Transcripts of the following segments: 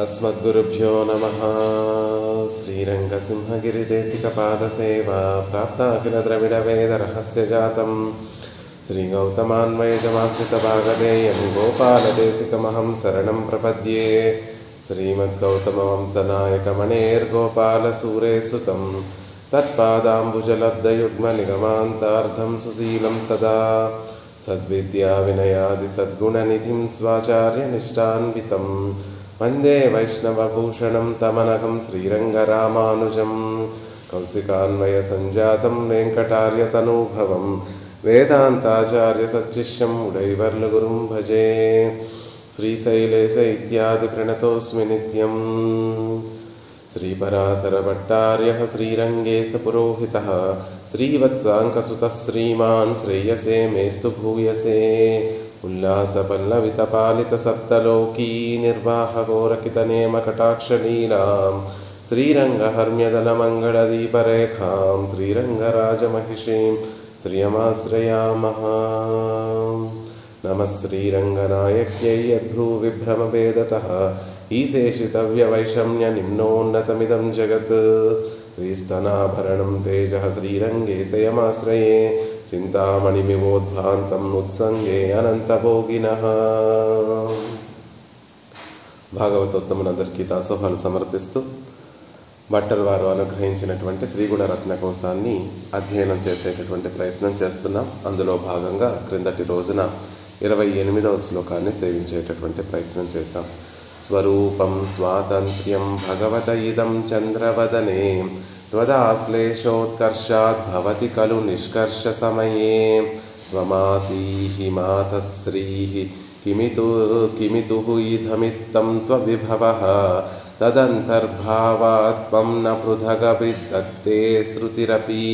अस्मद्गुरुभ्यो नमः। श्रीरङ्गसिंहगिरिदेशिकपादसेवा प्राप्ताखिलद्रविडवेदरहस्यजातं श्रीगौतमान्वयजमाश्रितभागधेयं गोपालदेशिकमहं शरणं प्रपद्ये। श्रीमद्गौतमवंशनायकमणेर्गोपालसूरेसुतं तत्पादाम्बुजलब्धयुग्मनिगमान्तार्धं सुशीलं सदा सद्विद्याविनयादिसद्गुणनिधिं स्वाचार्यनिष्ठान्वितं वन्दे वैष्णवभूषणं तमनघं श्रीरङ्गरामानुजं कौशिकान्वयसञ्जातं वेङ्कटार्यतनूभवं वेदान्ताचार्यसच्शिष्यं उडैवर्लुगुरुं भजे। श्रीशैलेश इत्यादि प्रणतोऽस्मि नित्यं। श्रीपराशरभट्टार्यः श्रीरङ्गेशपुरोहितः श्रीवत्साङ्कसुतः श्रीमान् श्रेयसे मेस्तु भूयसे। उल्लासपल्लवितपालितसप्तलोकी निर्वाहगोरकितनेमकटाक्षलीलां श्रीरङ्गहर्म्यदलमङ्गलदीपरेखां श्रीरङ्गराजमहिषीं श्रियमाश्रयामः। नमः श्रीरङ्गनायक्यै यद्भ्रूविभ्रमभेदतः ईशेषितव्यवैषम्यनिम्नोन्नतमिदं जगत्। श्रीस्तनाभरणं तेजः श्रीरङ्गेशयमाश्रये చింతామణిమివోద్భాంతం ఉత్సంగే అనంతభోగినః. భాగవతోత్తములందరికీ దాసోహాలు సమర్పిస్తూ భట్టర్ వారు అనుగ్రహించినటువంటి శ్రీగుణరత్న కోశాన్ని అధ్యయనం చేసేటటువంటి ప్రయత్నం చేస్తున్నాం. అందులో భాగంగా క్రిందటి రోజున 28వ శ్లోకాన్ని సేవించేటటువంటి ప్రయత్నం చేశాం. స్వరూపం స్వాతంత్ర్యం భగవత ఇదం చంద్రవదనే త్వదాశ్లేషోత్కర్షాద్ భవతి ఖలు నిష్కర్ష సమయే త్వమాసీః మాతః శ్రీః కిమితుః ఇదమిత్తం త్వవిభవః తదంతర్భావాత్ త్వం న పృథగభిద్దత్తే శృతిరపి.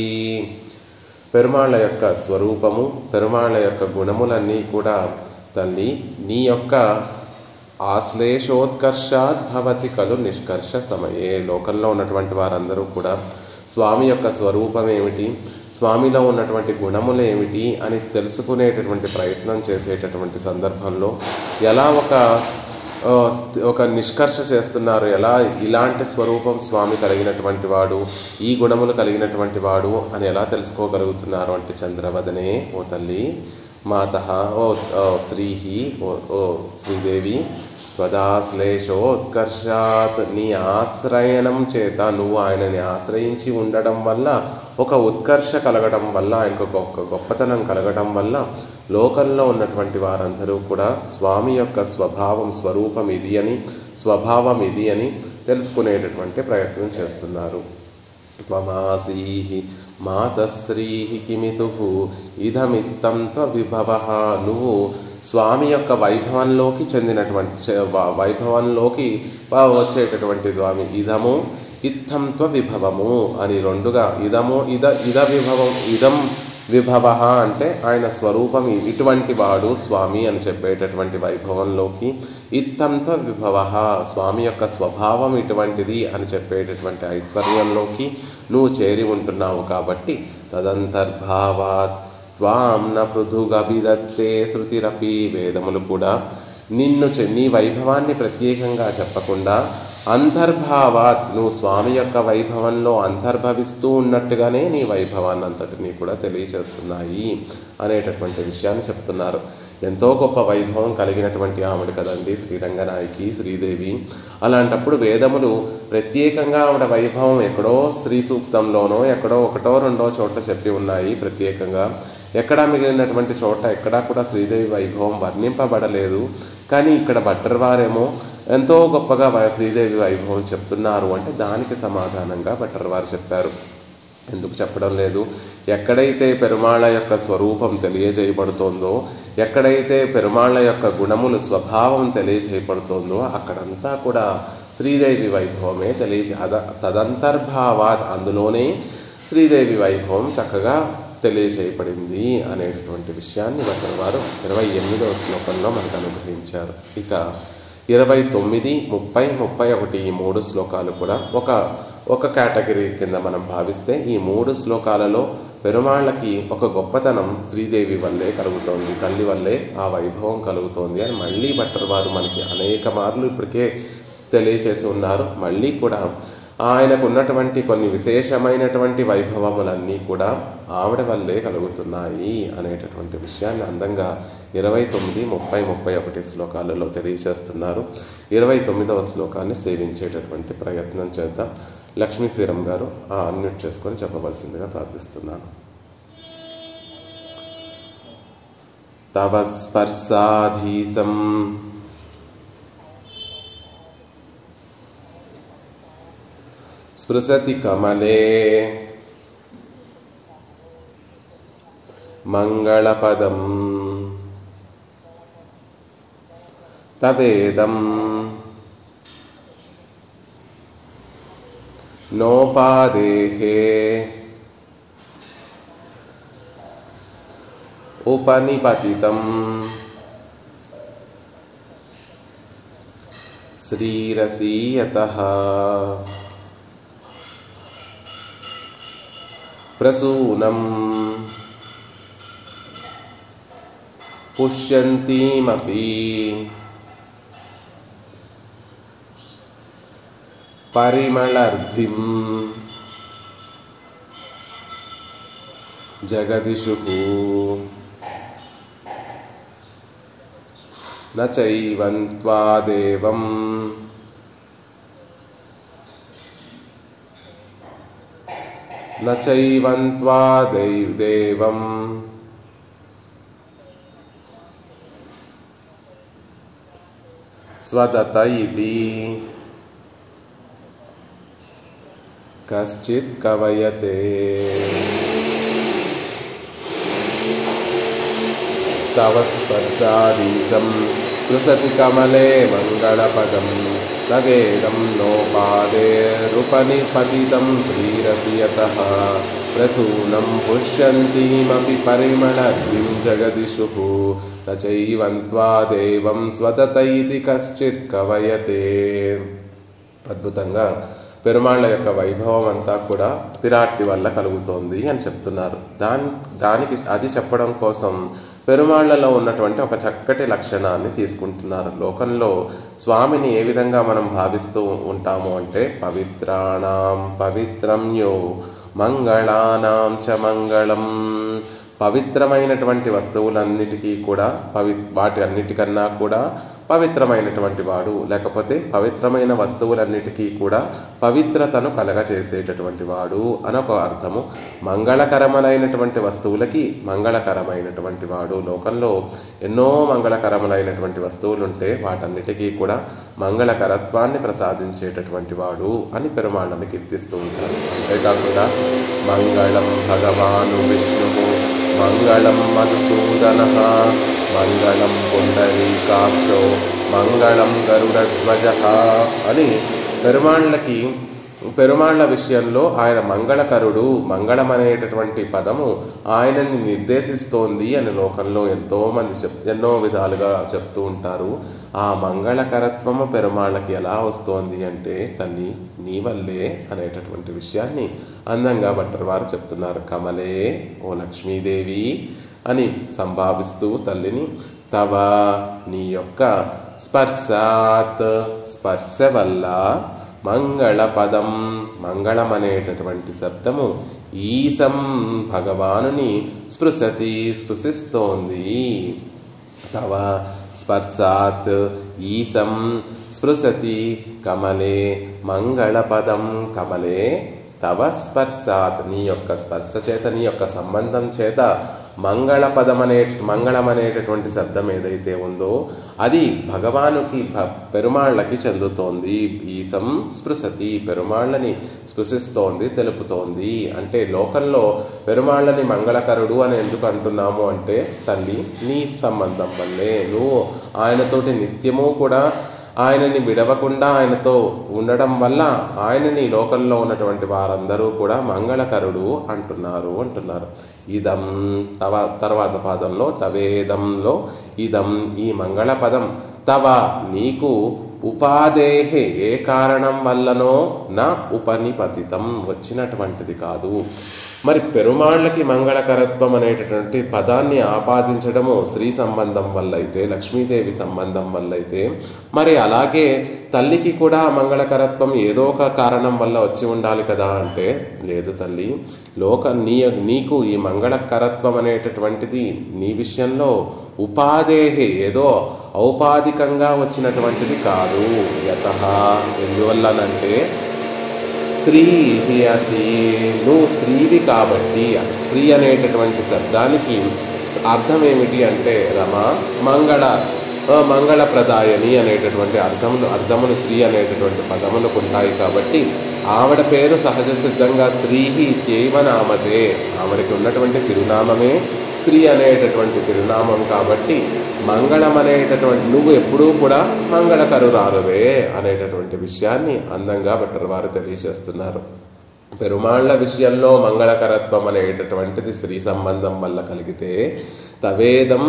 పెరుమాళ్ళ యొక్క స్వరూపము, పెరుమాళ్ళ యొక్క గుణములన్నీ కూడా తల్లి నీ యొక్క ఆశ్లేషోత్కర్షాద్ భవతి ఖలు నిష్కర్ష సమయే. లోకంలో ఉన్నటువంటి వారందరూ కూడా స్వామి యొక్క స్వరూపం ఏమిటి, స్వామిలో ఉన్నటువంటి గుణములు ఏమిటి అని తెలుసుకునేటటువంటి ప్రయత్నం చేసేటటువంటి సందర్భంలో ఎలా ఒక నిష్కర్ష చేస్తున్నారు, ఎలా ఇలాంటి స్వరూపం స్వామి కలిగినటువంటి వాడు, ఈ గుణములు కలిగినటువంటి వాడు అని ఎలా తెలుసుకోగలుగుతున్నారు అంటే చంద్రవదనే ఓ తల్లి, మాతః ఓ శ్రీహి ఓ శ్రీదేవి, త్వదాశ్లేషోత్కర్షాత్ నీ ఆశ్రయణం చేత నువ్వు ఆయనని ఆశ్రయించి ఉండడం వల్ల ఒక ఉత్కర్ష కలగడం వల్ల, ఆయనకు ఒక గొప్పతనం కలగడం వల్ల లోకంలో ఉన్నటువంటి వారందరూ కూడా స్వామి యొక్క స్వరూపం ఇది అని, స్వభావం ఇది అని తెలుసుకునేటటువంటి ప్రయత్నం చేస్తున్నారు. త్వమాసీః మాతః శ్రీః కిమితుః ఇదమిత్తం త్వవిభవః. నువ్వు స్వామి యొక్క వైభవంలోకి చెందినటువంటి వైభవంలోకి వచ్చేటటువంటి స్వామి. ఇదము ఇత్తం త్వవిభవము అని రెండుగా, ఇదము ఇద విభవం, ఇదం విభవ అంటే ఆయన స్వరూపం ఇటువంటి వాడు స్వామి అని చెప్పేటటువంటి వైభవంలోకి, ఇత్తంతో విభవ స్వామి యొక్క స్వభావం ఇటువంటిది అని చెప్పేటటువంటి ఐశ్వర్యంలోకి నువ్వు చేరి ఉంటున్నావు. కాబట్టి తదంతర్భావాత్ త్వాం న పృథుగభిదత్తే శృతిరపి. వేదములు కూడా నీ వైభవాన్ని ప్రత్యేకంగా చెప్పకుండా అంతర్భావాత్ నువ్వు స్వామి యొక్క వైభవంలో అంతర్భవిస్తూ ఉన్నట్టుగానే నీ వైభవాన్ని అంతటినీ కూడా తెలియచేస్తున్నాయి అనేటటువంటి విషయాన్ని చెప్తున్నారు. ఎంతో గొప్ప వైభవం కలిగినటువంటి ఆవిడ కదండి శ్రీరంగనాయకి శ్రీదేవి. అలాంటప్పుడు వేదములు ప్రత్యేకంగా ఆవిడ వైభవం ఎక్కడో శ్రీ సూక్తంలోనో ఎక్కడో ఒకటో రెండో చోట్ల చెప్పి ఉన్నాయి ప్రత్యేకంగా. ఎక్కడా మిగిలినటువంటి చోట ఎక్కడా కూడా శ్రీదేవి వైభవం వర్ణింపబడలేదు. కానీ ఇక్కడ భట్టర్ వారేమో ఎంతో గొప్పగా శ్రీదేవి వైభవం చెప్తున్నారు అంటే దానికి సమాధానంగా భట్టర్ వారు చెప్పారు. ఎందుకు చెప్పడం లేదు? ఎక్కడైతే పెరుమాళ్ళ యొక్క స్వరూపం తెలియజేయబడుతోందో, ఎక్కడైతే పెరుమాళ్ళ యొక్క గుణములు స్వభావం తెలియజేయబడుతోందో అక్కడంతా కూడా శ్రీదేవి వైభవమే తదంతర్భావాత్ అందులోనే శ్రీదేవి వైభవం చక్కగా తెలియజేయబడింది అనేటటువంటి విషయాన్ని భట్టర్ వారు 28వ శ్లోకంలో మనకు అనుగ్రహించారు. ఇక 29, 30, 31 ఈ 3 శ్లోకాలు కూడా ఒక కేటగిరీ కింద మనం భావిస్తే ఈ 3 శ్లోకాలలో పెరుమాళ్ళకి ఒక గొప్పతనం శ్రీదేవి వల్లే కలుగుతోంది, తల్లి వల్లే ఆ వైభవం కలుగుతోంది అని మళ్ళీ భట్టర్ వారు మనకి అనేక మార్లు ఇప్పటికే తెలియచేసి ఉన్నారు. మళ్ళీ కూడా ఆయనకు ఉన్నటువంటి కొన్ని విశేషమైనటువంటి వైభవములన్నీ కూడా ఆవిడ వల్లే కలుగుతున్నాయి అనేటటువంటి విషయాన్ని అందంగా 29, 30, 31 శ్లోకాలలో తెలియచేస్తున్నారు. 29వ శ్లోకాన్ని సేవించేటటువంటి ప్రయత్నం చేద్దాం. లక్ష్మీశ్రీరం గారు అన్మ్యూట్ చేసుకొని చెప్పవలసిందిగా ప్రార్థిస్తున్నాను. తవ స్పర్శాధీసం స్పృశతి కమలే మంగళపదం తవేదం నోపాదేహే ఉపనిపతితం శ్రీరసీయతః ప్రసూనం పుష్యంతీమపి పరిమళర్ధిం జగదిషుః న చైవం త్వాదేవం న చైవం త్వాదేవం స్వదత ఇతి కశ్చిత్ కవయతే. తవ స్పర్శాదీసం స్పృశతి కమలే మంగళపదం తవేదం నోపాదేరుపనిపతితం శ్రీరసీయతః ప్రసూనం పుష్యంతీమపి పరిమళర్ధిం జగదిషుః న చైవం త్వాదేవం స్వదత ఇతి కశ్చిత్ కవయతే. అద్భుతంగా పెరుమాళ్ళ యొక్క వైభవం అంతా కూడా పిరాట్టి వల్ల కలుగుతోంది అని చెప్తున్నారు. దానికి అది చెప్పడం కోసం పెరుమాళ్లలో ఉన్నటువంటి ఒక చక్కటి లక్షణాన్ని తీసుకుంటున్నారు. లోకంలో స్వామిని ఏ విధంగా మనం భావిస్తూ ఉంటాము అంటే పవిత్రాణం పవిత్రం యో మంగళానాం చ మంగళం. పవిత్రమైనటువంటి వస్తువులన్నిటికీ కూడా వాటి అన్నిటికన్నా కూడా పవిత్రమైనటువంటి వాడు, లేకపోతే పవిత్రమైన వస్తువులన్నిటికీ కూడా పవిత్రతను కలగచేసేటటువంటి వాడు అనొక అర్థము. మంగళకరములైనటువంటి వస్తువులకి మంగళకరమైనటువంటి వాడు. లోకంలో ఎన్నో మంగళకరములైనటువంటి వస్తువులుంటే వాటన్నిటికీ కూడా మంగళకరత్వాన్ని ప్రసాదించేటటువంటి వాడు అని పెరుమాళ్ళని కీర్తిస్తూ ఉంటారు. అంతేకాకుండా మంగళం భగవాను విష్ణువు మంగళం మధుసూదనః మంగళం పుండరీకాక్షో మంగళం గరుడధ్వజః అని పెరుమాళ్ళ విషయంలో ఆయన మంగళకరుడు, మంగళం అనేటటువంటి పదము ఆయనని నిర్దేశిస్తోంది అని లోకంలో ఎంతోమంది ఎన్నో విధాలుగా చెప్తూ ఉంటారు. ఆ మంగళకరత్వము పెరుమాళ్ళకి ఎలా వస్తోంది అంటే తల్లి నీ వల్లే అనేటటువంటి విషయాన్ని అందంగా భట్టర్ వారు చెప్తున్నారు. కమలే ఓ లక్ష్మీదేవి అని సంభావిస్తూ తల్లిని తవ నీ యొక్క స్పర్శాత్ స్పర్శ వల్ల మంగళపదం మంగళం అనేటటువంటి శబ్దము ఈశం భగవానుని స్పృశిస్తోంది. తవ స్పర్శాత్ ఈశం స్పృశతి కమలే మంగళపదం కమలే తవ స్పర్శాత్ నీ యొక్క స్పర్శ చేత నీ యొక్క సంబంధం చేత మంగళం అనేటటువంటి శబ్దం ఏదైతే ఉందో అది భగవానుకి పెరుమాళ్ళకి చెందుతోంది. ఈశం స్పృశతి పెరుమాళ్ళని స్పృశిస్తోంది, తెలుపుతోంది. అంటే లోకంలో పెరుమాళ్ళని మంగళకరుడు అని ఎందుకు అంటున్నాము అంటే తల్లి నీ సంబంధం వల్లే నువ్వు ఆయనతోటి నిత్యము కూడా ఆయనని విడవకుండా ఆయనతో ఉండడం వల్ల ఆయనని లోకంలో ఉన్నటువంటి వారందరూ కూడా మంగళకరుడు అంటున్నారు. ఇదం తర్వాత పాదంలో తవేదంలో ఇదం ఈ మంగళ పదం తవ నీకు ఉపాదేహే ఏ కారణం వల్లనో నా ఉపనిపతితం వచ్చినటువంటిది కాదు. మరి పెరుమాళ్ళకి మంగళకరత్వం అనేటటువంటి పదాన్ని ఆపాదించడము స్త్రీ సంబంధం వల్ల అయితే, లక్ష్మీదేవి సంబంధం వల్ల అయితే, మరి అలాగే తల్లికి కూడా మంగళకరత్వం ఏదో ఒక కారణం వల్ల వచ్చి ఉండాలి కదా అంటే, లేదు తల్లి, నీకు ఈ మంగళకరత్వం అనేటటువంటిది నీ విషయంలో ఉపాధేహే ఏదో ఔపాధికంగా వచ్చినటువంటిది కాదు. యతః ఎందువల్లనంటే స్త్రీ అసి, నువ్వు స్త్రీవి కాబట్టి. స్త్రీ అనేటటువంటి శబ్దానికి అర్థం ఏమిటి అంటే రమ, మంగళప్రదాయని అనేటటువంటి అర్థములు స్త్రీ అనేటటువంటి పదములకు ఉంటాయి. కాబట్టి ఆవిడ పేరు సహజ సిద్ధంగా శ్రీహి ఇత్యైవ నామతే, ఆవిడకి ఉన్నటువంటి తిరునామమే శ్రీ అనేటటువంటి తిరునామం. కాబట్టి మంగళం అనేటటువంటి నువ్వు ఎప్పుడూ కూడా మంగళకరురాలువే అనేటటువంటి విషయాన్ని అందంగా భట్టర్ వారు తెలియజేస్తున్నారు. పెరుమాళ్ల విషయంలో మంగళకరత్వం అనేటటువంటిది స్త్రీ సంబంధం వల్ల కలిగితే, తవేదం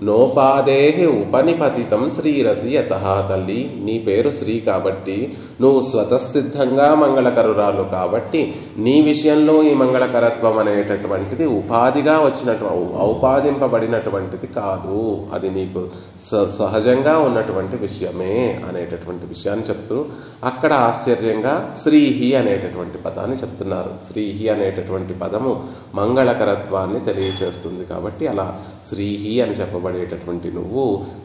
నోపాదేహి ఉపనిపతితం శ్రీరసి యతః, తల్లి నీ పేరు శ్రీ కాబట్టి, నువ్వు స్వతసిద్ధంగా మంగళకరురాలు కాబట్టి, నీ విషయంలో ఈ మంగళకరత్వం అనేటటువంటిది ఉపాధిగా ఔపాదింపబడినటువంటిది కాదు, అది నీకు సహజంగా ఉన్నటువంటి విషయమే అనేటటువంటి విషయాన్ని చెప్తూ అక్కడ ఆశ్చర్యంగా శ్రీహి అనేటటువంటి పదాన్ని చెప్తున్నారు. శ్రీహి అనేటటువంటి పదము మంగళకరత్వాన్ని తెలియచేస్తుంది. కాబట్టి అలా శ్రీహి అని చెప్పబడేటటువంటి నువ్వు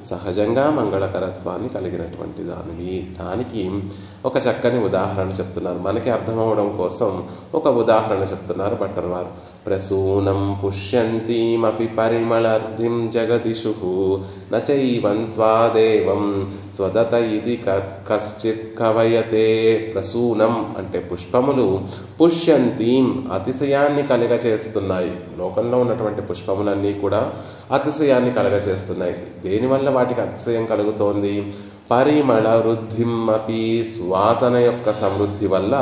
సహజంగా మంగళకరత్వాన్ని కలిగినటువంటి దానివి. దానికి ఒక చక్కని ఉదాహరణ చెప్తున్నారు. మనకి అర్థమవడం కోసం ఒక ఉదాహరణ చెప్తున్నారు భట్టర్ వారు. ప్రసూనం పుష్యంతీమపి పరిమళర్ధిం జగదిషు నచైవంత్వాదేవం స్వదత ఇది కశ్చిత్ కవయతే. ప్రసూనం అంటే పుష్పములు, పుష్యంతీం అతిశయాన్ని కలగచేస్తున్నాయి. లోకంలో ఉన్నటువంటి పుష్పములన్నీ కూడా అతిశయాన్ని కలగచేస్తున్నాయి. దేనివల్ల వాటికి అతిశయం కలుగుతోంది? పరిమళ వృద్ధిం అపి, సువాసన యొక్క సమృద్ధి వల్ల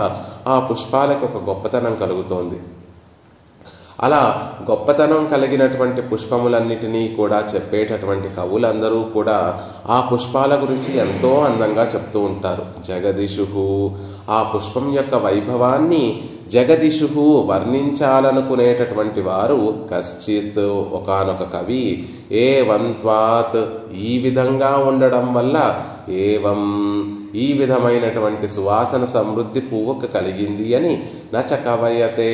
ఆ పుష్పాలకు ఒక గొప్పతనం కలుగుతోంది. అలా గొప్పతనం కలిగినటువంటి పుష్పములన్నిటినీ కూడా చెప్పేటటువంటి కవులందరూ కూడా ఆ పుష్పాల గురించి ఎంతో అందంగా చెప్తూ ఉంటారు. జగదిషు, ఆ పుష్పం యొక్క వైభవాన్ని జగదిషు వర్ణించాలనుకునేటటువంటి వారు కశ్చిత్ ఒకానొక కవి ఏవంత్వాత్ ఈ విధంగా ఉండడం వల్ల, ఏవం ఈ విధమైనటువంటి సువాసన సమృద్ధి పువ్వుకు కలిగింది అని నచ కవయతే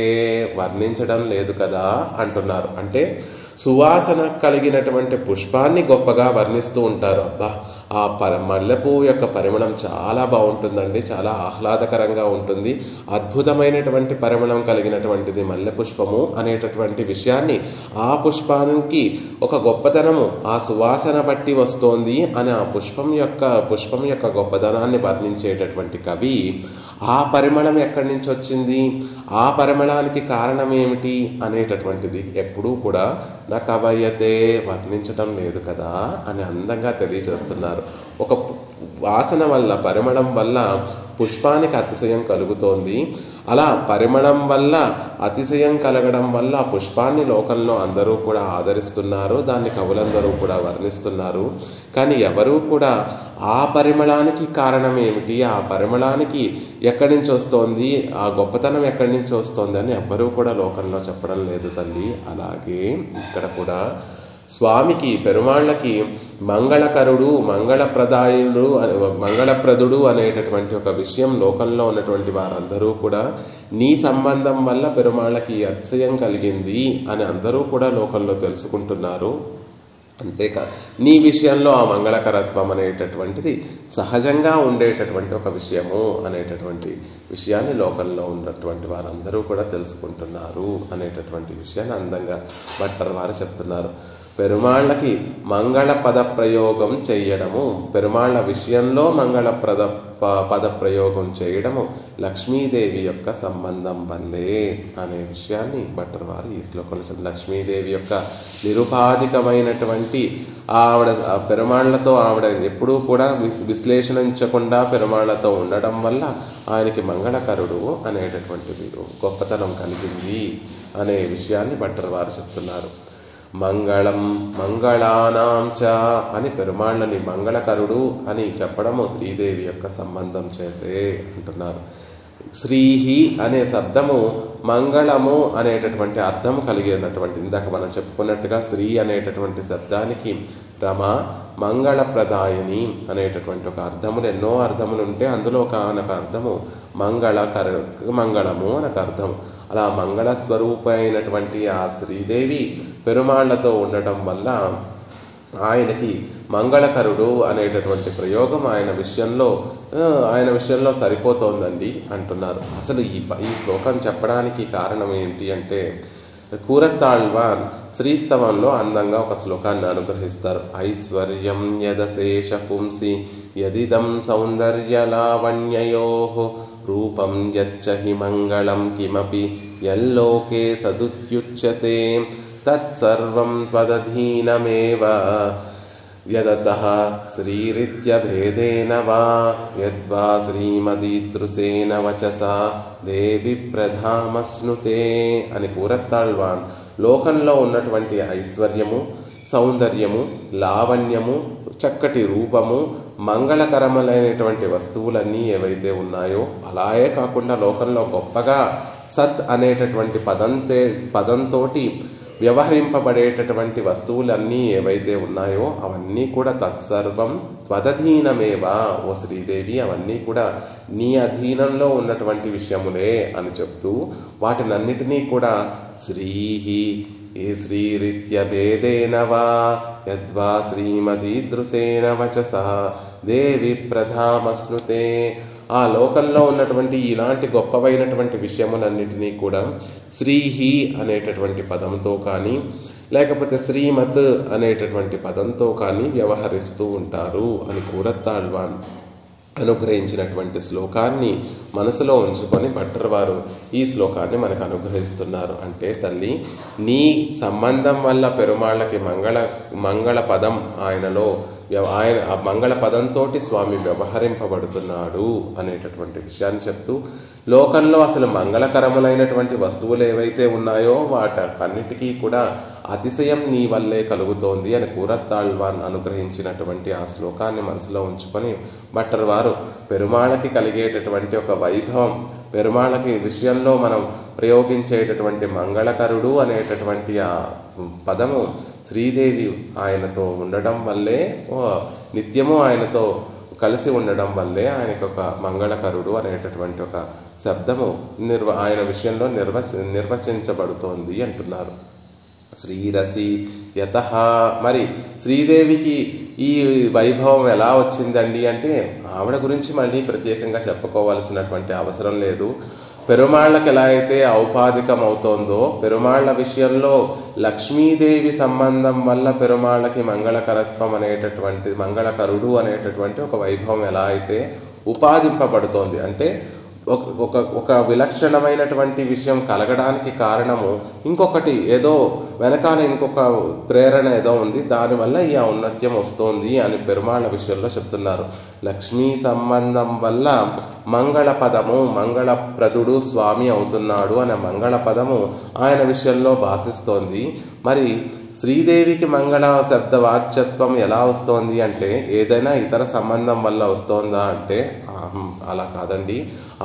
వర్ణించడం లేదు కదా అంటున్నారు. అంటే సువాసన కలిగినటువంటి పుష్పాన్ని గొప్పగా వర్ణిస్తూ ఉంటారు. అబ్బా ఆ మల్లెపువ్వు యొక్క పరిమళం చాలా బాగుంటుందండి, చాలా ఆహ్లాదకరంగా ఉంటుంది, అద్భుతమైనటువంటి పరిమళం కలిగినటువంటిది మల్లె పుష్పము అనేటటువంటి విషయాన్ని, ఆ పుష్పానికి ఒక గొప్పతనము ఆ సువాసన బట్టి వస్తోంది అని ఆ పుష్పం యొక్క గొప్పతనాన్ని వర్ణించేటటువంటి కవి ఆ పరిమళం ఎక్కడి నుంచి వచ్చింది, ఆ పరిమళానికి కారణం ఏమిటి అనేటటువంటిది ఎప్పుడూ కూడా నా కవయతే వర్ణించడం లేదు కదా అని అందంగా తెలియజేస్తున్నారు. ఒక వాసన వల్ల, పరిమళం వల్ల పుష్పానికి అతిశయం కలుగుతోంది. అలా పరిమళం వల్ల అతిశయం కలగడం వల్ల ఆ పుష్పాన్ని లోకంలో అందరూ కూడా ఆదరిస్తున్నారు, దాన్ని కవులందరూ కూడా వర్ణిస్తున్నారు. కానీ ఎవరూ కూడా ఆ పరిమళానికి కారణం ఏమిటి, ఆ పరిమళానికి ఎక్కడి నుంచి వస్తోంది, ఆ గొప్పతనం ఎక్కడి నుంచి వస్తోంది అని ఎవ్వరూ కూడా లోకంలో చెప్పడం లేదు తల్లి. అలాగే ఇక్కడ కూడా స్వామికి, పెరుమాళ్ళకి మంగళకరుడు, మంగళప్రదుడు అనేటటువంటి ఒక విషయం లోకంలో ఉన్నటువంటి వారందరూ కూడా నీ సంబంధం వల్ల పెరుమాళ్ళకి అతిశయం కలిగింది అని అందరూ కూడా లోకంలో తెలుసుకుంటున్నారు. అంతేకాదు నీ విషయంలో ఆ మంగళకరత్వం అనేటటువంటిది సహజంగా ఉండేటటువంటి ఒక విషయము అనేటటువంటి విషయాన్ని లోకంలో ఉన్నటువంటి వారందరూ కూడా తెలుసుకుంటున్నారు అనేటటువంటి విషయాన్ని అందంగా భట్టర్ వారు చెప్తున్నారు. పెరుమాళ్ళకి మంగళ పద ప్రయోగం చేయడము, పెరుమాళ్ళ విషయంలో మంగళ పద ప్రయోగం చేయడము లక్ష్మీదేవి యొక్క సంబంధం వల్లే అనే విషయాన్ని భట్టర్ వారు ఈ శ్లోకంలో చెప్పారు. లక్ష్మీదేవి యొక్క నిరుపాధికమైనటువంటి ఆవిడ పెరుమాళ్లతో ఆవిడ ఎప్పుడూ కూడా విశ్లేషించకుండా పెరుమాళ్లతో ఉండడం వల్ల ఆయనకి మంగళకరుడు అనేటటువంటి గొప్పతనం కలిగింది అనే విషయాన్ని భట్టర్ వారు చెప్తున్నారు. మంగళం మంగళానాం చ అని పెరుమాళ్ళని మంగళకరుడు అని చెప్పడము శ్రీదేవి యొక్క సంబంధం చేతే అంటున్నారు. శ్రీహి అనే శబ్దము మంగళము అనేటటువంటి అర్థము కలిగి ఉన్నటువంటి, ఇందాక మనం చెప్పుకున్నట్టుగా శ్రీ అనేటటువంటి శబ్దానికి రమ మంగళప్రదాయిని అనేటటువంటి ఒక అర్థములు, ఎన్నో అర్థములు ఉంటే అందులో ఒక అర్థము మంగళము అనొక అర్థము. అలా మంగళ స్వరూప అయినటువంటి ఆ శ్రీదేవి పెరుమాళ్లతో ఉండటం వల్ల ఆయనకి మంగళకరుడు అనేటటువంటి ప్రయోగం ఆయన విషయంలో సరిపోతోందండి అంటున్నారు. అసలు ఈ శ్లోకం చెప్పడానికి కారణం ఏంటి అంటే, కూరత్తాళ్వాన్ శ్రీస్తవంలో అందంగా ఒక శ్లోకాన్ని అనుగ్రహిస్తారు. ఐశ్వర్యం యదశేష పుంసి యదిదం సౌందర్య లావణ్యయో రూపం యచ్చహి మంగళం కిమపి యల్లోకే సదుత్యుచ్యతే తత్సర్వం త్వదధీనమేవ యదతః శ్రీరిత్యభేదేన వా యద్వా శ్రీమదీదృశేన వచసా దేవి ప్రధామస్నుతే అని కూరత్తాళ్వాన్ లోకంలో ఉన్నటువంటి ఐశ్వర్యము, సౌందర్యము, లావణ్యము, చక్కటి రూపము, మంగళకరములైనటువంటి వస్తువులన్నీ ఏవైతే ఉన్నాయో, అలాగే కాకుండా లోకంలో గొప్పగా సత్ అనేటటువంటి పదంతోటి వ్యవహరింపబడేటటువంటి వస్తువులన్నీ ఏవైతే ఉన్నాయో అవన్నీ కూడా తత్సర్వం త్వదధీనమేవా, ఓ శ్రీదేవి అవన్నీ కూడా నీ అధీనంలో ఉన్నటువంటి విషయములే అని చెప్తూ వాటినన్నిటినీ కూడా శ్రీహి ఏ శ్రీరిత్యభేదేన వా యద్వా శ్రీమదీదృశేన వచసా దేవి ప్రధామస్నుతే, ఆ లోకంలో ఉన్నటువంటి ఇలాంటి గొప్పవైనటువంటి విషయములన్నిటినీ కూడా శ్రీహి అనేటటువంటి పదంతో కానీ లేకపోతే శ్రీమత్ అనేటటువంటి పదంతో కానీ వ్యవహరిస్తూ ఉంటారు అని కూరత్తాళ్వాన్ అనుగ్రహించినటువంటి శ్లోకాన్ని మనసులో ఉంచుకొని భట్టర్ వారు ఈ శ్లోకాన్ని మనకు అనుగ్రహిస్తున్నారు. అంటే తల్లి నీ సంబంధం వల్ల పెరుమాళ్ళకి మంగళ పదం ఆయన ఆ మంగళ పదంతో స్వామి వ్యవహరింపబడుతున్నాడు అనేటటువంటి విషయాన్ని చెప్తూ, లోకంలో అసలు మంగళకరములైనటువంటి వస్తువులు ఏవైతే ఉన్నాయో వాటన్నిటికీ కూడా అతిశయం నీ వల్లే కలుగుతోంది అని కూరత్తాళ్వాన్ అనుగ్రహించినటువంటి ఆ శ్లోకాన్ని మనసులో ఉంచుకొని భట్టర్ వారు పెరుమాళ్ళకి కలిగేటటువంటి ఒక వైభవం, పెరుమాళ్ళకి విషయంలో మనం ప్రయోగించేటటువంటి మంగళకరుడు అనేటటువంటి ఆ పదము శ్రీదేవి ఆయనతో ఉండడం వల్లే, నిత్యము ఆయనతో కలిసి ఉండడం వల్లే ఆయనకు ఒక మంగళకరుడు అనేటటువంటి ఒక శబ్దము ఆయన విషయంలో నిర్వచించబడుతోంది అంటున్నారు. శ్రీరసి యతః, మరి శ్రీదేవికి ఈ వైభవం ఎలా వచ్చిందండి అంటే ఆవిడ గురించి మళ్ళీ ప్రత్యేకంగా చెప్పుకోవాల్సినటువంటి అవసరం లేదు. పెరుమాళ్ళకి ఎలా అయితే ఔపాధికం అవుతోందో పెరుమాళ్ళ విషయంలో లక్ష్మీదేవి సంబంధం వల్ల పెరుమాళ్ళకి మంగళకరత్వం అనేటటువంటి మంగళకరుడు అనేటటువంటి ఒక వైభవం ఎలా అయితే ఉపాదింపబడుతోంది అంటే ఒక విలక్షణమైనటువంటి విషయం కలగడానికి కారణము ఇంకొకటి ఏదో వెనకాల ఇంకొక ప్రేరణ ఏదో ఉంది, దానివల్ల ఈ ఔన్నత్యం వస్తోంది అని పెరుమాళ్ళ విషయంలో చెప్తున్నారు. లక్ష్మీ సంబంధం వల్ల మంగళ పదము, మంగళప్రదుడు స్వామి అవుతున్నాడు అనే మంగళ పదము ఆయన విషయంలో భాషిస్తోంది. మరి శ్రీదేవికి మంగళ శబ్ద వాచ్యత్వం ఎలా వస్తోంది అంటే ఏదైనా ఇతర సంబంధం వల్ల వస్తోందా అంటే అలా కాదండి.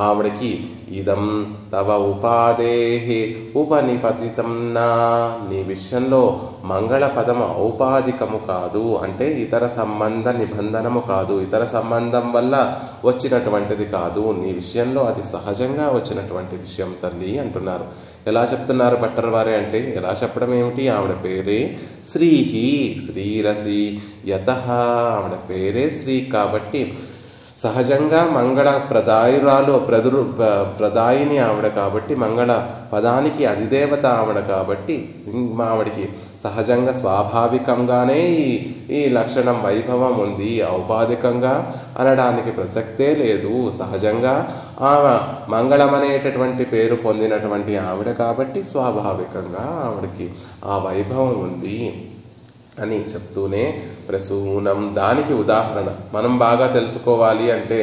ఆవిడకి ఇదం తవ ఉపాదేహి ఉపనిపతితం నా, నీ విషయంలో మంగళ పదము ఔపాధికము కాదు అంటే ఇతర సంబంధ నిబంధనము కాదు, ఇతర సంబంధం వల్ల వచ్చినటువంటిది కాదు, నీ విషయంలో అది సహజంగా వచ్చినటువంటి విషయం తల్లి అంటున్నారు. ఎలా చెప్తున్నారు భట్టర్ వారే అంటే ఎలా చెప్పడం ఏమిటి, ఆవిడ పేరే శ్రీహి, శ్రీరసి యతః, ఆవిడ పేరే శ్రీ కాబట్టి సహజంగా మంగళ ప్రదాయిని ఆవిడ కాబట్టి, మంగళ పదానికి అధిదేవత ఆవిడ కాబట్టి ఆవిడికి సహజంగా స్వాభావికంగానే ఈ లక్షణం వైభవం ఉంది. ఔపాధికంగా అనడానికి ప్రసక్తే లేదు. సహజంగా ఆమె మంగళం అనేటటువంటి పేరు పొందినటువంటి ఆవిడ కాబట్టి స్వాభావికంగా ఆవిడకి ఆ వైభవం ఉంది అని చెప్తూనే ప్రసూనం, దానికి ఉదాహరణ మనం బాగా తెలుసుకోవాలి అంటే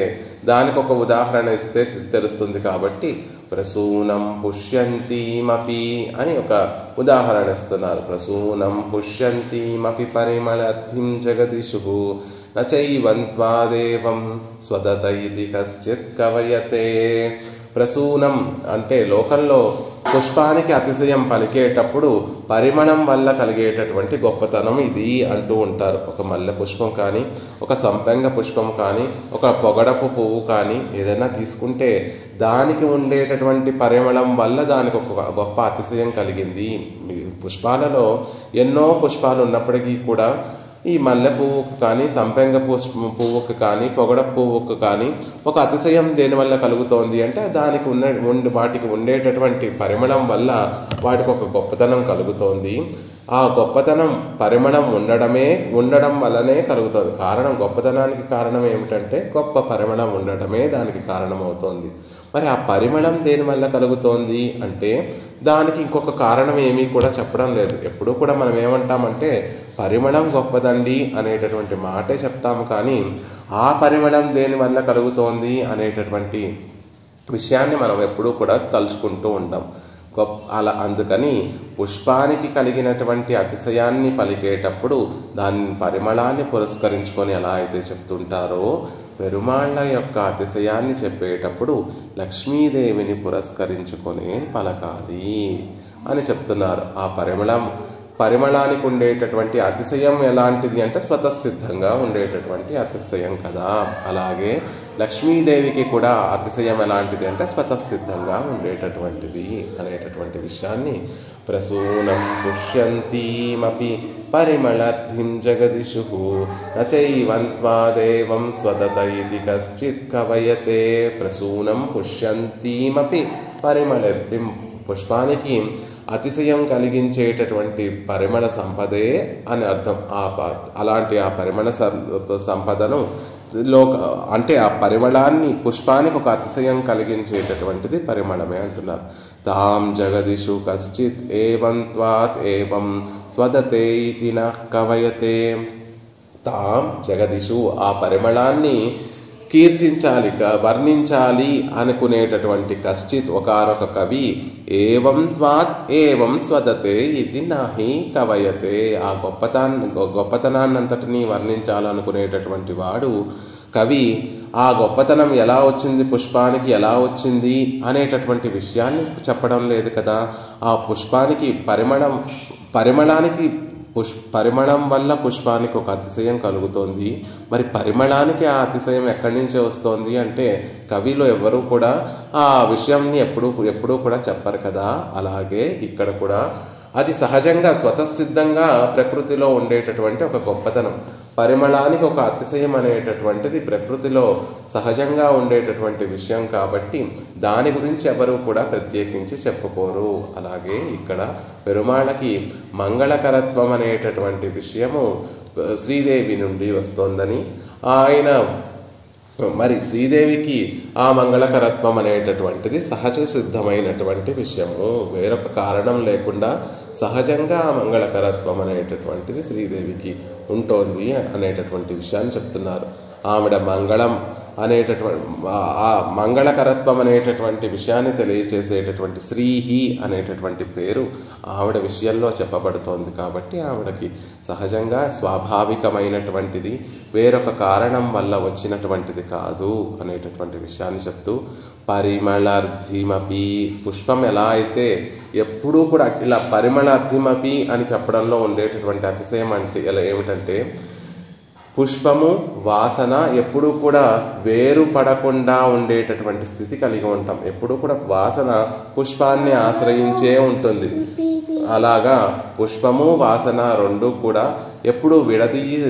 దానికి ఒక ఉదాహరణ ఇస్తే తెలుస్తుంది కాబట్టి ప్రసూనం పుష్యంతీమపి అని ఒక ఉదాహరణ ఇస్తున్నారు. ప్రసూనం పుష్యంతీమపి పరిమళధిం జగదిషు నచైవంత్వాదేవం స్వదత ఇతి కశ్చిత్ కవయతే. ప్రసూనం అంటే లోకంలో పుష్పానికి అతిశయం పలికేటప్పుడు పరిమళం వల్ల కలిగేటటువంటి గొప్పతనం ఇది అంటూ ఉంటారు. ఒక మల్లె పుష్పం కానీ, ఒక సంపెంగ పుష్పం కానీ, ఒక పొగడపు పువ్వు కానీ ఏదైనా తీసుకుంటే దానికి ఉండేటటువంటి పరిమళం వల్ల దానికి ఒక గొప్ప అతిశయం కలిగింది. పుష్పాలలో ఎన్నో పుష్పాలు ఉన్నప్పటికీ కూడా ఈ మల్లె పువ్వుకు కానీ, సంపెంగ పువ్వుకు కానీ, పొగడ పువ్వుకు కానీ ఒక అతిశయం దేనివల్ల కలుగుతోంది అంటే దానికి వాటికి ఉండేటటువంటి పరిమళం వల్ల వాటికి ఒక గొప్పతనం కలుగుతోంది. ఆ గొప్పతనం పరిమళం ఉండడం వల్లనే కలుగుతుంది. గొప్పతనానికి కారణం ఏమిటంటే గొప్ప పరిమళం ఉండడమే దానికి కారణమవుతోంది. మరి ఆ పరిమళం దేనివల్ల కలుగుతోంది అంటే దానికి ఇంకొక కారణం ఏమీ కూడా చెప్పడం లేదు. ఎప్పుడూ కూడా మనం ఏమంటామంటే పరిమళం గొప్పదండి అనేటటువంటి మాటే చెప్తాము, కానీ ఆ పరిమళం దేనివల్ల కలుగుతోంది అనేటటువంటి విషయాన్ని మనం ఎప్పుడూ కూడా తలుచుకుంటూ ఉంటాం. అందుకని పుష్పానికి కలిగినటువంటి అతిశయాన్ని పలికేటప్పుడు దాని పరిమళాన్ని పురస్కరించుకొని ఎలా అయితే చెప్తుంటారో పెరుమాళ్ళ యొక్క అతిశయాన్ని చెప్పేటప్పుడు లక్ష్మీదేవిని పురస్కరించుకొని పలకాలి అని చెప్తున్నారు. ఆ పరిమళానికి ఉండేటటువంటి అతిశయం ఎలాంటిది అంటే స్వతసిద్ధంగా ఉండేటటువంటి అతిశయం కదా. అలాగే లక్ష్మీదేవికి కూడా అతిశయం ఎలాంటిది అంటే స్వతసిద్ధంగా ఉండేటటువంటిది అనేటటువంటి విషయాన్ని ప్రసూనం పుష్యంతీమపి పరిమళర్థిం జగదిషు నచైవంత్వాదేవం స్వతత ఇతి కశ్చిత్ కవయతే. ప్రసూనం పుష్యంతీమపి పరిమళర్థిం పుష్పానికి అతిశయం కలిగించేటటువంటి పరిమళ సంపదే అని అర్థం. అలాంటి ఆ పరిమళ సంపదను అంటే ఆ పరిమళాన్ని పుష్పానికి ఒక అతిశయం కలిగించేటటువంటిది పరిమళమే అంటున్నారు. తాం జగదిషు కశ్చిత్ ఏవం త్వాత్ ఏవం స్వదతే ఇతి న కవయతే. తాం జగదిషు ఆ పరిమళాన్ని కీర్తించాలి, వర్ణించాలి అనుకునేటటువంటి కశ్చిత్ ఒకానొక కవి ఏవం త్వాత్ ఏవం స్వదతే ఇది నాహి కవయతే. ఆ గొప్పతనాన్నంతటినీ వర్ణించాలనుకునేటటువంటి వాడు కవి ఆ గొప్పతనం ఎలా వచ్చింది, పుష్పానికి ఎలా వచ్చింది అనేటటువంటి విషయాన్ని చెప్పడం లేదు కదా. ఆ పుష్పానికి పరిమళానికి పరిమళం వల్ల పుష్పానికి ఒక అతిశయం కలుగుతోంది. మరి పరిమళానికి ఆ అతిశయం ఎక్కడి నుంచి వస్తోంది అంటే కవిలో ఎవరు కూడా ఆ విషయాన్ని ఎప్పుడూ కూడా చెప్పరు కదా. అలాగే ఇక్కడ కూడా అది సహజంగా స్వతసిద్ధంగా ప్రకృతిలో ఉండేటటువంటి ఒక గొప్పతనం. పరిమళానికి ఒక అతిశయం అనేటటువంటిది ప్రకృతిలో సహజంగా ఉండేటటువంటి విషయం కాబట్టి దాని గురించి ఎవరు కూడా ప్రత్యేకించి చెప్పుకోరు. అలాగే ఇక్కడ పెరుమాళ్ళకి మంగళకరత్వం అనేటటువంటి విషయము శ్రీదేవి నుండి వస్తోందని, ఆయన మరి శ్రీదేవికి ఆ మంగళకరత్వం అనేటటువంటిది సహజ సిద్ధమైనటువంటి విషయము, వేరొక కారణం లేకుండా సహజంగా ఆ మంగళకరత్వం అనేటటువంటిది శ్రీదేవికి ఉంటోంది అనేటటువంటి విషయాన్ని చెప్తున్నారు. ఆవిడ మంగళం అనేటటువంటి ఆ మంగళకరత్వం అనేటటువంటి విషయాన్ని తెలియచేసేటటువంటి శ్రీహి అనేటటువంటి పేరు ఆవిడ విషయంలో చెప్పబడుతోంది కాబట్టి ఆవిడకి సహజంగా స్వాభావికమైనటువంటిది, వేరొక కారణం వల్ల వచ్చినటువంటిది కాదు అనేటటువంటి విషయాన్ని చెప్తూ పరిమళార్థిమపి పుష్పం ఎలా అయితే ఎప్పుడూ కూడా ఇలా పరిమళార్థిమపి అని చెప్పడంలో ఉండేటటువంటి అతిశయం అంటే ఇలా ఏమిటంటే పుష్పము వాసన ఎప్పుడూ కూడా వేరుపడకుండా ఉండేటటువంటి స్థితి కలిగి ఉంటాం. ఎప్పుడూ కూడా వాసన పుష్పాన్ని ఆశ్రయించే ఉంటుంది. అలాగా పుష్పము వాసన రెండు కూడా ఎప్పుడూ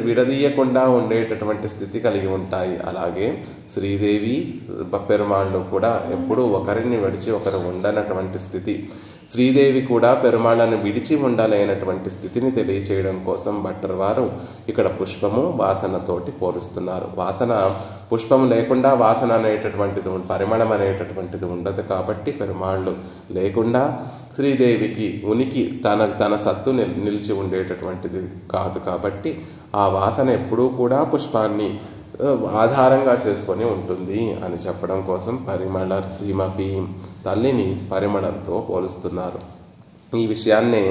విడదీయకుండా ఉండేటటువంటి స్థితి కలిగి ఉంటాయి. అలాగే శ్రీదేవి పెరుమాళ్ళు కూడా ఎప్పుడూ ఒకరిని విడిచి ఒకరు ఉండనటువంటి స్థితి. శ్రీదేవి కూడా పెరుమాళ్ళను విడిచి ఉండలేనటువంటి స్థితిని తెలియచేయడం కోసం భట్టర్ వారు ఇక్కడ పుష్పము వాసనతోటి పోలుస్తున్నారు. వాసన పుష్పం లేకుండా వాసన అనేటటువంటిది పరిమళం అనేటటువంటిది ఉండదు కాబట్టి పెరుమాళ్ళు లేకుండా శ్రీదేవికి ఉనికి తన సత్తు నిలిచి ఉండేటటువంటిది కాదు కాబట్టి ఆ వాసన ఎప్పుడూ కూడా పుష్పాన్ని ఆధారంగా చేసుకొని ఉంటుంది అని చెప్పడం కోసం పరిమళార్థిమపి తల్లిని పరిమళంతో పోలుస్తున్నారు. ఈ విషయాన్నే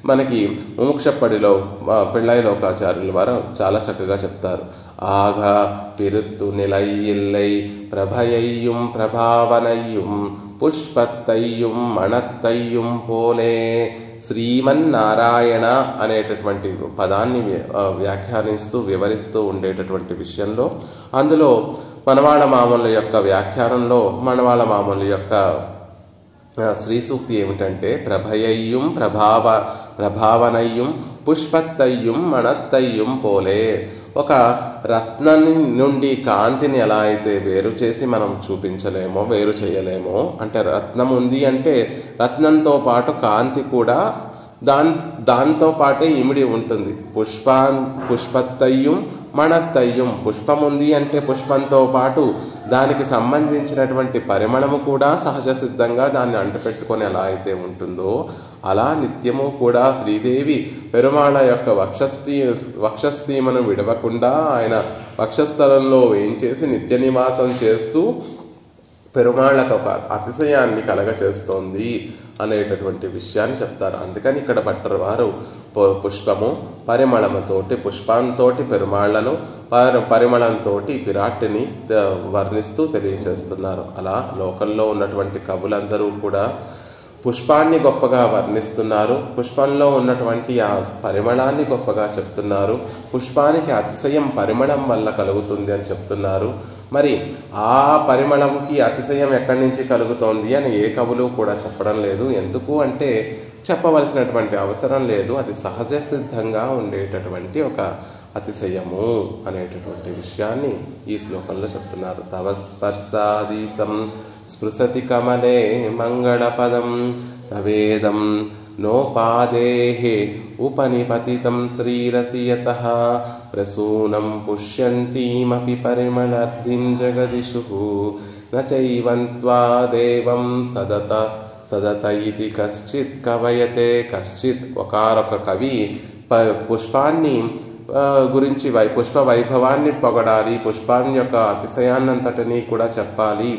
మనకి ముముక్షప్పడిలో పిళ్ళై లోకాచార్యుల వారు చాలా చక్కగా చెప్తారు. ஆக பிருத்து நிலையில்லை பிரபையையும் பிரபாவனையும் పుష్పత్తయ్యం మణత్తయ్యం పోలే. శ్రీమన్నారాయణ అనేటటువంటి పదాన్ని వ్యాఖ్యానిస్తూ వివరిస్తూ ఉండేటటువంటి విషయంలో, అందులో మనవాళ మామూల యొక్క వ్యాఖ్యానంలో మనవాళ మామూల యొక్క శ్రీ సూక్తి ఏమిటంటే ప్రభయయ్యం ప్రభావనయ్యం పుష్పత్తయ్యం మణత్తయ్యం పోలే. ఒక రత్నం నుండి కాంతిని ఎలా అయితే వేరు చేసి మనం చూపించలేమో, వేరు చేయలేమో, అంటే రత్నం ఉంది అంటే రత్నంతో పాటు కాంతి కూడా దాంతో పాటే ఇమిడి ఉంటుంది. పుష్పత్తయ్యం మణత్తయ్యం, పుష్పం ఉంది అంటే పుష్పంతో పాటు దానికి సంబంధించినటువంటి పరిమళము కూడా సహజ సిద్ధంగా దాన్ని అంటపెట్టుకొని ఎలా అయితే ఉంటుందో, అలా నిత్యము కూడా శ్రీదేవి పెరుమాళ యొక్క వక్షస్థీమను విడవకుండా ఆయన వక్షస్థలంలో వేయించేసి నిత్య నివాసం చేస్తూ పెరుమాళ్ళకు ఒక అతిశయాన్ని కలగచేస్తోంది అనేటటువంటి విషయాన్ని చెప్తారు. అందుకని ఇక్కడ భట్టర్ వారు పుష్పము పరిమళముతోటి, పుష్పంతోటి పెరుమాళ్లను, పరిమళంతో విరాట్ని వర్ణిస్తూ తెలియచేస్తున్నారు. అలా లోకంలో ఉన్నటువంటి కవులందరూ కూడా పుష్పాన్ని గొప్పగా వర్ణిస్తున్నారు, పుష్పంలో ఉన్నటువంటి ఆ పరిమళాన్ని గొప్పగా చెప్తున్నారు, పుష్పానికి అతిశయం పరిమళం వల్ల కలుగుతుంది అని చెప్తున్నారు. మరి ఆ పరిమళంకి అతిశయం ఎక్కడి నుంచి కలుగుతోంది అని ఏ కవులు కూడా చెప్పడం లేదు. ఎందుకు అంటే చెప్పవలసినటువంటి అవసరం లేదు, అది సహజ సిద్ధంగా ఉండేటటువంటి ఒక అతిశయము అనేటటువంటి విషయాన్ని ఈ శ్లోకంలో చెప్తున్నారు. తవ స్పర్శాదీసం స్పృశతి కమలే మంగళపదం తవేదం నోపాదేః ఉపనిపతితం శ్రీరసియతః ప్రసూనం పుష్యంతీమపి పరిమళర్ధిం జగదిషుః నచైవంత్వా దేవం సదత ఇది కశ్చిత్ కవయతే. కశ్చిత్ ఒకనొక కవి పుష్పాన్ని గురించి పుష్ప వైభవాన్ని పొగడాలి, పుష్పాన్ని యొక్క అతిశయాన్నంతటినీ కూడా చెప్పాలి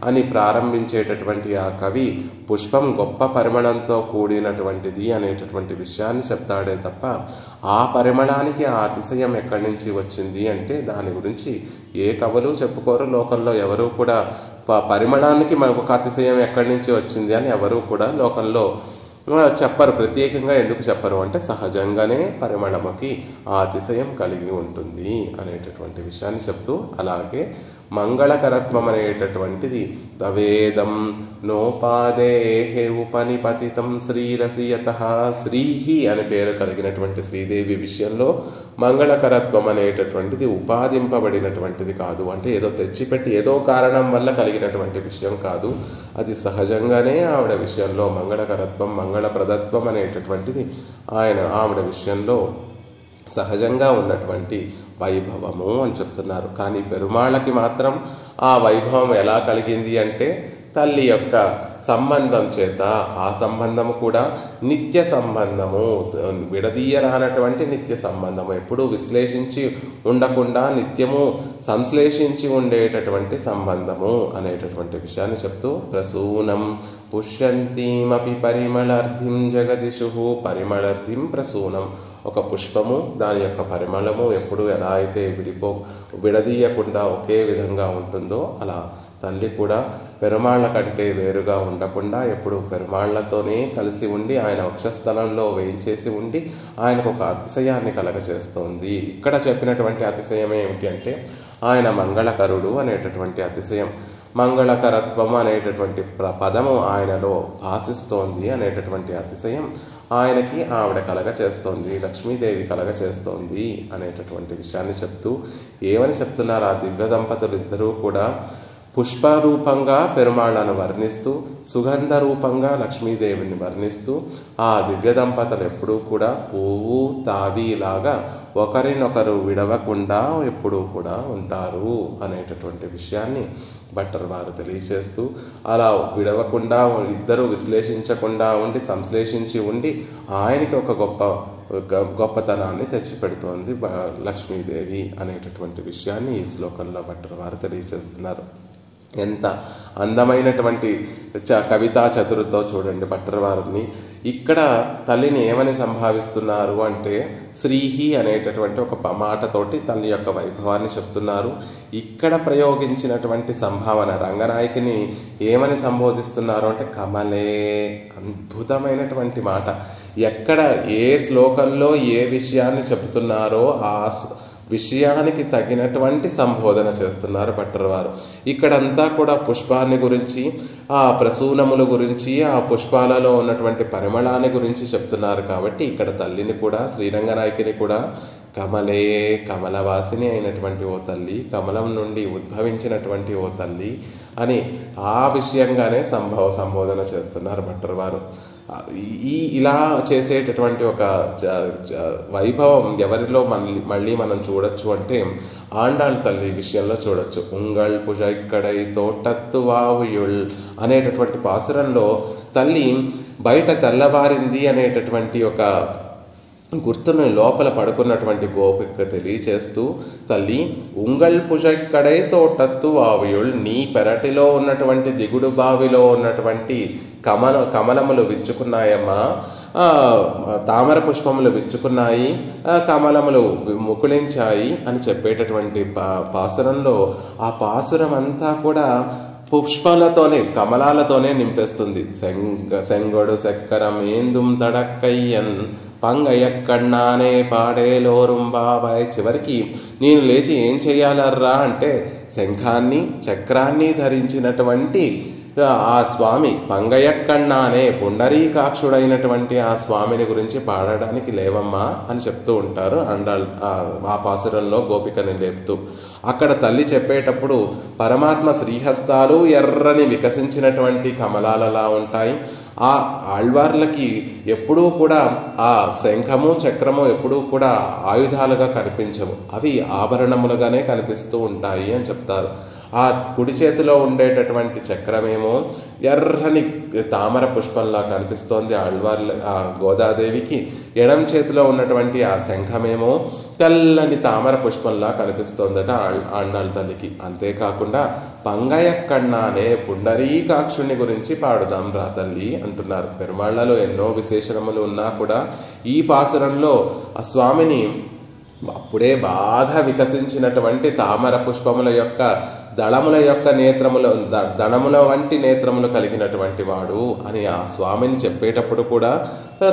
అని ప్రారంభించేటటువంటి ఆ కవి పుష్పం గొప్ప పరిమళంతో కూడినటువంటిది అనేటటువంటి విషయాన్ని చెప్తాడే తప్ప ఆ పరిమళానికి ఆ అతిశయం ఎక్కడి నుంచి వచ్చింది అంటే దాని గురించి ఏ కవులు చెప్పుకోరు. లోకంలో ఎవరు కూడా పరిమళానికి మనకు ఒక అతిశయం ఎక్కడి నుంచి వచ్చింది అని ఎవరు కూడా లోకంలో చెప్పరు. ప్రత్యేకంగా ఎందుకు చెప్పరు అంటే సహజంగానే పరిమళముకి ఆ అతిశయం కలిగి ఉంటుంది అనేటటువంటి విషయాన్ని చెప్తూ, అలాగే మంగళకరత్వం అనేటటువంటిది తవేదం నోపాదేః ఉపనిపతితం శ్రీరసియతః. శ్రీహి అని పేరు కలిగినటువంటి శ్రీదేవి విషయంలో మంగళకరత్వం అనేటటువంటిది ఉపాదింపబడినటువంటిది కాదు. అంటే ఏదో తెచ్చిపెట్టి ఏదో కారణం వల్ల కలిగినటువంటి విషయం కాదు, అది సహజంగానే ఆవిడ విషయంలో మంగళకరత్వం మంగళప్రదత్వం అనేటటువంటిది ఆవిడ విషయంలో సహజంగా ఉన్నటువంటి వైభవము అని చెప్తున్నారు. కానీ పెరుమాళ్ళకి మాత్రం ఆ వైభవం ఎలా కలిగింది అంటే తల్లి యొక్క సంబంధం చేత. ఆ సంబంధము కూడా నిత్య సంబంధము, విడదీయరానటువంటి నిత్య సంబంధము, ఎప్పుడూ విశ్లేషించి ఉండకుండా నిత్యము సంశ్లేషించి ఉండేటటువంటి సంబంధము అనేటటువంటి విషయాన్ని చెప్తూ ప్రసూనం పుష్యంతీమపి పరిమళర్ధిం జగదిషుః. పరిమళర్ధిం ప్రసూనం, ఒక పుష్పము దాని యొక్క పరిమళము ఎప్పుడు ఎలా అయితే విడదీయకుండా ఒకే విధంగా ఉంటుందో అలా తల్లి కూడా పెరుమాళ్ళ కంటే వేరుగా ఉండకుండా ఎప్పుడు పెరుమాళ్లతోనే కలిసి ఉండి ఆయన వక్షస్థలంలో వేయించేసి ఉండి ఆయనకు ఒక అతిశయాన్ని కలగచేస్తోంది. ఇక్కడ చెప్పినటువంటి అతిశయం ఏమిటి అంటే ఆయన మంగళకరుడు అనేటటువంటి అతిశయం. మంగళకరత్వం అనేటటువంటి పదము ఆయనలో భాషిస్తోంది అనేటటువంటి అతిశయం ఆయనకి ఆవిడ కలగచేస్తోంది, లక్ష్మీదేవి కలగచేస్తోంది అనేటటువంటి విషయాన్ని చెప్తూ ఏమని చెప్తున్నారు ఆ దివ్య దంపతులు ఇద్దరూ కూడా పుష్పరూపంగా పెరుమాళ్లను వర్ణిస్తూ సుగంధ రూపంగా లక్ష్మీదేవిని వర్ణిస్తూ ఆ దివ్య దంపతులు ఎప్పుడూ కూడా పువ్వు తావిలాగా ఒకరినొకరు విడవకుండా ఎప్పుడూ కూడా ఉంటారు అనేటటువంటి విషయాన్ని భట్టర్ వారు తెలియచేస్తూ, అలా విడవకుండా ఇద్దరు విశ్లేషించకుండా ఉండి సంశ్లేషించి ఉండి ఆయనకి ఒక గొప్పతనాన్ని తెచ్చిపెడుతోంది లక్ష్మీదేవి అనేటటువంటి విషయాన్ని ఈ శ్లోకంలో భట్టర్ వారు తెలియచేస్తున్నారు. ఎంత అందమైనటువంటి కవితా చతురుతో చూడండి భట్టరవారిని. ఇక్కడ తల్లిని ఏమని సంభావిస్తున్నారు అంటే శ్రీహి అనేటటువంటి ఒక మాటతోటి తల్లి యొక్క వైభవాన్ని చెప్తున్నారు. ఇక్కడ ప్రయోగించినటువంటి సంభావన రంగనాయకిని ఏమని సంబోధిస్తున్నారు అంటే కమలే. అద్భుతమైనటువంటి మాట. ఎక్కడ ఏ శ్లోకంలో ఏ విషయాన్ని చెబుతున్నారో ఆ విషయానికి తగినటువంటి సంబోధన చేస్తున్నారు భట్టరవారు. ఇక్కడంతా కూడా పుష్పాన్ని గురించి, ఆ ప్రసూనముల గురించి, ఆ పుష్పాలలో ఉన్నటువంటి పరిమళాన్ని గురించి చెప్తున్నారు. కాబట్టి ఇక్కడ తల్లిని కూడా, శ్రీరంగనాయకిని కూడా కమలే, కమలవాసిని అయినటువంటి ఓ తల్లి, కమలం నుండి ఉద్భవించినటువంటి ఓ తల్లి అని ఆ విషయంగానే సంబోధన చేస్తున్నారు భట్టరవారు. ఇలా చేసేటటువంటి ఒక వైభవం ఎవరిలో మళ్ళీ మనం చూడొచ్చు అంటే ఆండాళ్ తల్లి విషయంలో చూడొచ్చు. ఉంగళ్ పుజైక్కడై తోటత్తు వావుయుళ్ అనేటటువంటి పాసురంలో తల్లి బయట తెల్లవారింది అనేటటువంటి ఒక గుర్తును లోపల పడుకున్నటువంటి గోపిక తెలియచేస్తూ తల్లి ఉంగళ్ పుజైక్కడై తోటత్తు వావుయుళ్, నీ పెరటిలో ఉన్నటువంటి దిగుడు బావిలో ఉన్నటువంటి కమలములు విచ్చుకున్నాయమ్మా, తామర పుష్పములు విచ్చుకున్నాయి, కమలములు ముకుళించాయి అని చెప్పేటటువంటి పాసురంలో ఆ పాసురం అంతా కూడా పుష్పాలతోనే, కమలాలతోనే నింపేస్తుంది. సెంగొడు చక్కరం ఏందుం తడక్కయ్యన్ పంగయ్యక్కన్నానే పాడేలోరుంబాబాయ్. చివరికి నేను లేచి ఏం చెయ్యాలర్రా అంటే శంఖాన్ని చక్రాన్ని ధరించినటువంటి ఆ స్వామి పంగయ్యక్కన్నానే పుండరీకాక్షుడైనటువంటి ఆ స్వామిని గురించి పాడడానికి లేవమ్మా అని చెప్తూ ఉంటారు అండాళ్ ఆ పాసురంలో గోపికని లేపుతూ. అక్కడ తల్లి చెప్పేటప్పుడు పరమాత్మ శ్రీహస్తాలు ఎర్రని వికసించినటువంటి కమలాలలా ఉంటాయి. ఆ ఆళ్వార్లకి ఎప్పుడూ కూడా ఆ శంఖము చక్రము ఎప్పుడూ కూడా ఆయుధాలుగా కనిపించవు, అవి ఆభరణములుగానే కనిపిస్తూ ఉంటాయి అని చెప్తారు. ఆ కుడి చేతిలో ఉండేటటువంటి చక్రమేమో ఎర్రని తామర పుష్పంలా కనిపిస్తోంది ఆ గోదాదేవికి. ఎడం చేతిలో ఉన్నటువంటి ఆ శంఖమేమో తెల్లని తామర పుష్పంలా కనిపిస్తోందట ఆండాళ్ తల్లికి. అంతేకాకుండా పంగయ్యక్కన్నానే పుండరీకాక్షుని గురించి పాడుదాం రా తల్లి అంటున్నారు. పెరుమాళ్లలో ఎన్నో విశేషణములు ఉన్నా కూడా ఈ పాసురంలో ఆ స్వామిని అప్పుడే బాగా వికసించినటువంటి తామర పుష్పముల యొక్క దళముల యొక్క దళముల వంటి నేత్రములు కలిగినటువంటి వాడు అని ఆ స్వామిని చెప్పేటప్పుడు కూడా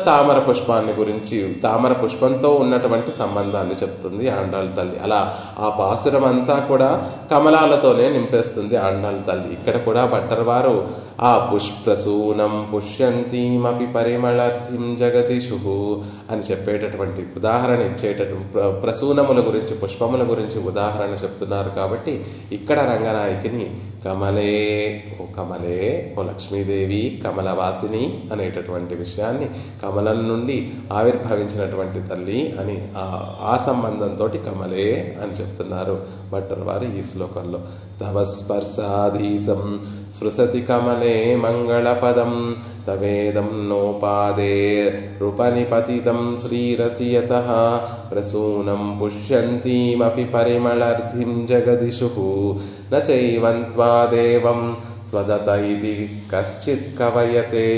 తామర పుష్పాన్ని గురించి, తామర పుష్పంతో ఉన్నటువంటి సంబంధాన్ని చెప్తుంది ఆండాళ్ తల్లి. అలా ఆ పాసురం అంతా కూడా కమలాలతోనే నింపేస్తుంది ఆండాళ్ తల్లి. ఇక్కడ కూడా భట్టరవారు ఆ ప్రసూనం పుష్యంతీమపి పరిమళర్థిం జగతిషు అని చెప్పేటటువంటి ఉదాహరణ ఇచ్చేటటువంటి ప్రసూనముల గురించి, పుష్పముల గురించి ఉదాహరణ చెప్తున్నారు. కాబట్టి ఇక్కడ రంగనాయకిని కమలే, ఓ కమలే, ఓ లక్ష్మీదేవి కమలవాసిని అనేటటువంటి విషయాన్ని, కమలం నుండి ఆవిర్భవించినటువంటి తల్లి అని ఆ సంబంధంతో కమలే అని చెప్తున్నారు భట్టరవారు ఈ శ్లోకంలో. తవ స్పర్శాధీశం స్పృశతి కమలే మంగళపదం తవేదం నోపాదే రూపనిపతితం శ్రీరసియతః ప్రసూనం పుష్యంతీమపి పరిమళర్థిం జగదిషు న చైవంత్వా దేవం స్వదత ఇది కశ్చిత్ కవయతే.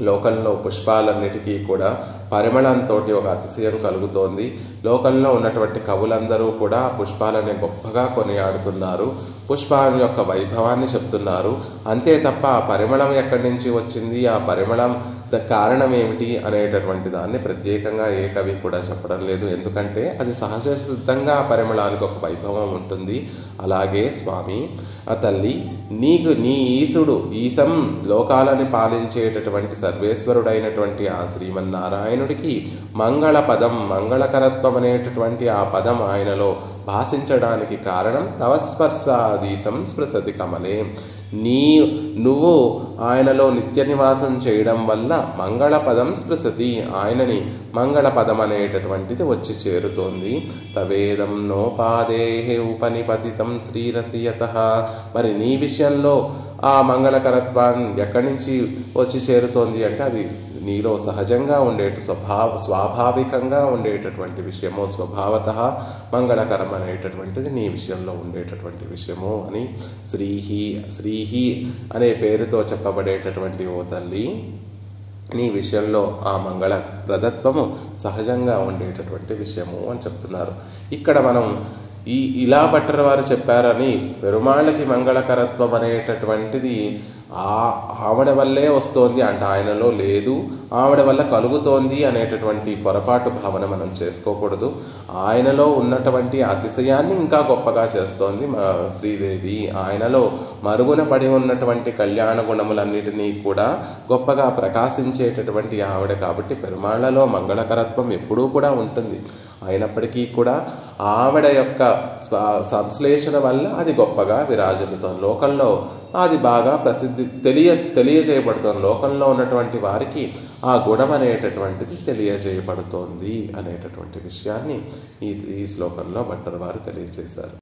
లోకంలో పుష్పాలన్నిటికీ కూడా పరిమళంతో ఒక అతిశయం కలుగుతోంది. లోకంలో ఉన్నటువంటి కవులందరూ కూడా పుష్పాలని గొప్పగా కొనియాడుతున్నారు, పుష్పాల యొక్క వైభవాన్ని చెప్తున్నారు. అంతే తప్ప ఆ పరిమళం ఎక్కడి నుంచి వచ్చింది, ఆ పరిమళం కారణం ఏమిటి అనేటటువంటి దాన్ని ప్రత్యేకంగా ఏ కవి కూడా చెప్పడం లేదు. ఎందుకంటే అది సహజ సిద్ధంగా ఆ పరిమళానికి ఒక వైభవం ఉంటుంది. అలాగే స్వామి ఆ తల్లి నీకు నీ ఈశం లోకాలని పాలించేటటువంటి సర్వేశ్వరుడైనటువంటి ఆ శ్రీమన్నారాయణుడికి మంగళ పదం, మంగళకరత్వం అనేటటువంటి ఆ పదం ఆయనలో భాషించడానికి కారణం తవస్పర్శాదీశం స్పృశతి కమలే. నువ్వు ఆయనలో నిత్య నివాసం చేయడం వల్ల మంగళపదం స్పృశతి, ఆయనని మంగళపదం అనేటటువంటిది వచ్చి చేరుతోంది. తవేదం నోపాదేహే ఉపనిపతితం శ్రీరసియతః. మరి నీ విషయంలో ఆ మంగళకరత్వాన్ని ఎక్కడి నుంచి వచ్చి చేరుతోంది అంటే అది నీలో సహజంగా స్వాభావికంగా ఉండేటటువంటి విషయము, స్వభావతః మంగళకరం అనేటటువంటిది నీ విషయంలో ఉండేటటువంటి విషయము అని శ్రీహి అనే పేరుతో చెప్పబడేటటువంటి ఓ తల్లి, నీ విషయంలో ఆ మంగళ ప్రదత్వము సహజంగా ఉండేటటువంటి విషయము అని చెప్తున్నారు. ఇక్కడ మనం ఇలా భట్టర్ వారు చెప్పారని పెరుమాళ్ళకి మంగళకరత్వం అనేటటువంటిది ఆవిడ వల్లే వస్తోంది అంటే ఆయనలో లేదు, ఆవిడ వల్ల కలుగుతోంది అనేటటువంటి పొరపాటు భావన మనం చేసుకోకూడదు. ఆయనలో ఉన్నటువంటి అతిశయాన్ని ఇంకా గొప్పగా చేస్తోంది శ్రీదేవి. ఆయనలో మరుగున పడి ఉన్నటువంటి కళ్యాణ గుణములన్నిటినీ కూడా గొప్పగా ప్రకాశించేటటువంటి ఆవిడ కాబట్టి పెరుమాళ్లలో మంగళకరత్వం ఎప్పుడూ కూడా ఉంటుంది. అయినప్పటికీ కూడా ఆవిడ యొక్క సంశ్లేషణ వల్ల అది గొప్పగా విరాజిల్లుతోంది, లోకంలో అది బాగా తెలియజేయబడుతోంది. లోకంలో ఉన్నటువంటి వారికి ఆ గుణం అనేటటువంటిది తెలియజేయబడుతోంది అనేటటువంటి విషయాన్ని ఈ శ్లోకంలో భట్టర్ వారు తెలియజేశారు.